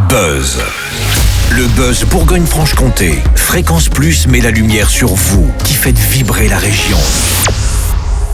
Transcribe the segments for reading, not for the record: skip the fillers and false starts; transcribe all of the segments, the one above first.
Buzz. Le Buzz Bourgogne-Franche-Comté. Fréquence Plus met la lumière sur vous qui faites vibrer la région.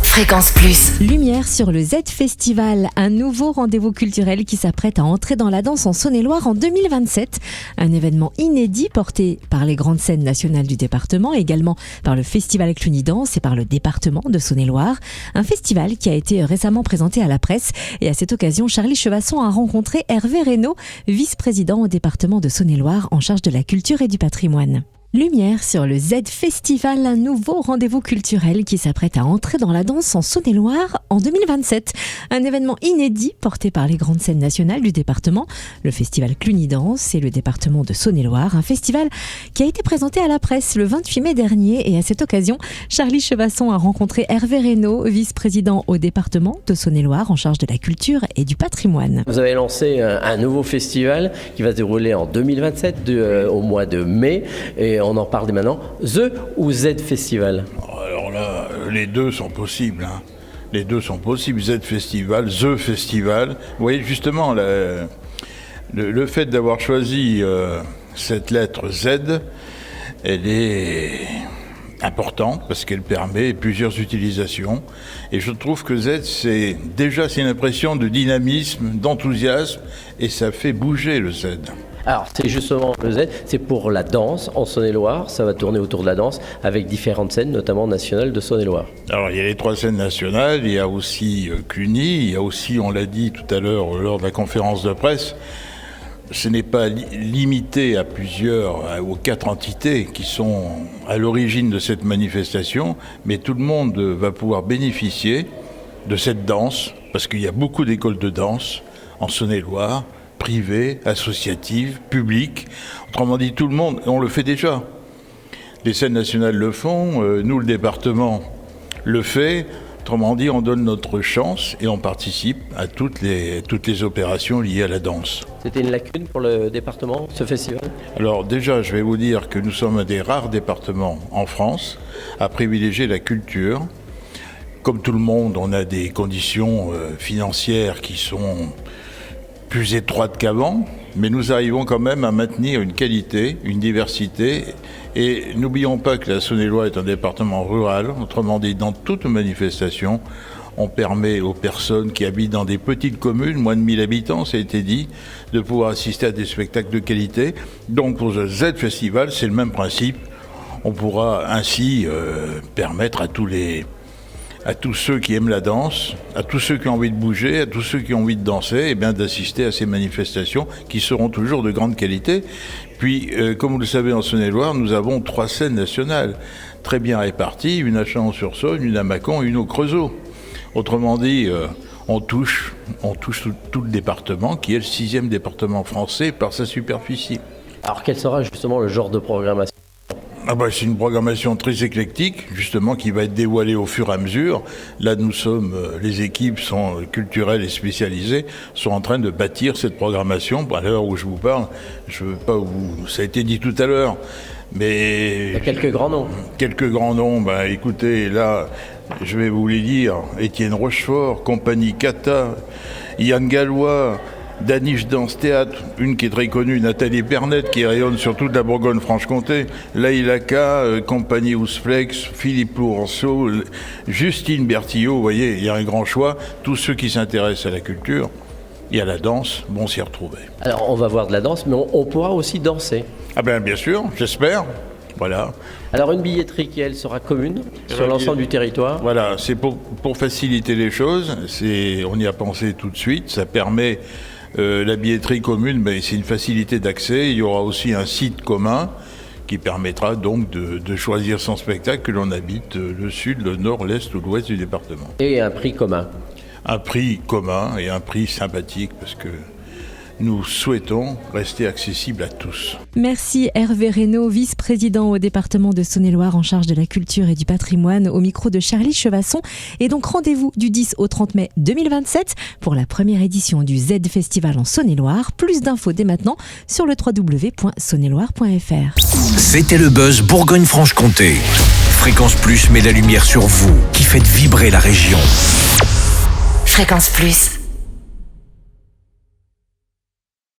Fréquence Plus. Lumière sur le Z Festival, un nouveau rendez-vous culturel qui s'apprête à entrer dans la danse en Saône-et-Loire en 2027. Un événement inédit porté par les grandes scènes nationales du département, également par le Festival Cluny Danse et par le département de Saône-et-Loire. Un festival qui a été récemment présenté à la presse et à cette occasion, Charlie Chevasson a rencontré Hervé Reynaud, vice-président au département de Saône-et-Loire en charge de la culture et du patrimoine. Lumière sur le Z Festival, un nouveau rendez-vous culturel qui s'apprête à entrer dans la danse en Saône-et-Loire en 2027. Un événement inédit porté par les grandes scènes nationales du département, le Festival Cluny Danse et le département de Saône-et-Loire. Un festival qui a été présenté à la presse le 28 mai dernier et à cette occasion, Charlie Chevasson a rencontré Hervé Reynaud, vice-président au département de Saône-et-Loire en charge de la culture et du patrimoine. Vous avez lancé un nouveau festival qui va se dérouler en 2027 au mois de mai et on en parle dès maintenant. The ou Z Festival? Alors là, les deux sont possibles. Les deux sont possibles. Z Festival, The Festival. Vous voyez, justement, le fait d'avoir choisi cette lettre Z, elle est importante parce qu'elle permet plusieurs utilisations. Et je trouve que Z, c'est une impression de dynamisme, d'enthousiasme, et ça fait bouger le Z. Alors, c'est justement le Z, c'est pour la danse en Saône-et-Loire. Ça va tourner autour de la danse avec différentes scènes, notamment nationales de Saône-et-Loire. Alors, il y a les 3 scènes nationales, il y a aussi Cluny, il y a aussi, on l'a dit tout à l'heure lors de la conférence de presse, ce n'est pas limité aux 4 entités qui sont à l'origine de cette manifestation, mais tout le monde va pouvoir bénéficier de cette danse, parce qu'il y a beaucoup d'écoles de danse en Saône-et-Loire, privées, associatives, publiques. Autrement dit, tout le monde, on le fait déjà. Les scènes nationales le font, nous, le département, le fait. Autrement dit, on donne notre chance et on participe à toutes les opérations liées à la danse. C'était une lacune pour le département, ce festival? Alors déjà, je vais vous dire que nous sommes un des rares départements en France à privilégier la culture. Comme tout le monde, on a des conditions financières qui sont plus étroites qu'avant, mais nous arrivons quand même à maintenir une qualité, une diversité. Et n'oublions pas que la Saône-et-Loire est un département rural. Autrement dit, dans toute manifestation, on permet aux personnes qui habitent dans des petites communes, moins de 1000 habitants, ça a été dit, de pouvoir assister à des spectacles de qualité. Donc pour le Z Festival, c'est le même principe. On pourra ainsi permettre à tous ceux qui aiment la danse, à tous ceux qui ont envie de bouger, à tous ceux qui ont envie de danser, d'assister à ces manifestations qui seront toujours de grande qualité. Puis, comme vous le savez, en Saône-et-Loire, nous avons 3 scènes nationales très bien réparties, une à Chalon-sur-Saône, une à Mâcon, une au Creusot. Autrement dit, on touche tout le département, qui est le 6e département français par sa superficie. Alors, quel sera justement le genre de programmation? C'est une programmation très éclectique, justement, qui va être dévoilée au fur et à mesure. Là, les équipes culturelles et spécialisées sont en train de bâtir cette programmation. À l'heure où je vous parle, je veux pas ça a été dit tout à l'heure, mais... Il y a quelques grands noms. Quelques grands noms, écoutez, là, je vais vous les dire. Étienne Rochefort, Compagnie Cata, Yann Gallois, Daniche Danse Théâtre, une qui est très connue, Nathalie Pernette, qui rayonne sur toute la Bourgogne-Franche-Comté, Laïlaka, Compagnie Ousflex, Philippe Lourenceau, Justine Bertillot, vous voyez, il y a un grand choix. Tous ceux qui s'intéressent à la culture et à la danse vont s'y retrouver. Alors, on va voir de la danse, mais on pourra aussi danser. Bien sûr, j'espère. Voilà. Alors, une billetterie qui, elle, sera commune sur l'ensemble du territoire. Voilà, c'est pour faciliter les choses. On y a pensé tout de suite. Ça permet... la billetterie commune, c'est une facilité d'accès. Il y aura aussi un site commun qui permettra donc de choisir son spectacle, que l'on habite le sud, le nord, l'est ou l'ouest du département. Et un prix commun. Un prix commun et un prix sympathique parce que nous souhaitons rester accessibles à tous. Merci Hervé Reynaud, vice-président au département de Saône-et-Loire en charge de la culture et du patrimoine, au micro de Charlie Chevasson. Et donc rendez-vous du 10 au 30 mai 2027 pour la première édition du Z Festival en Saône-et-Loire. Plus d'infos dès maintenant sur le www.saôneetloire.fr. C'était le Buzz Bourgogne-Franche-Comté. Fréquence Plus met la lumière sur vous qui faites vibrer la région. Fréquence Plus.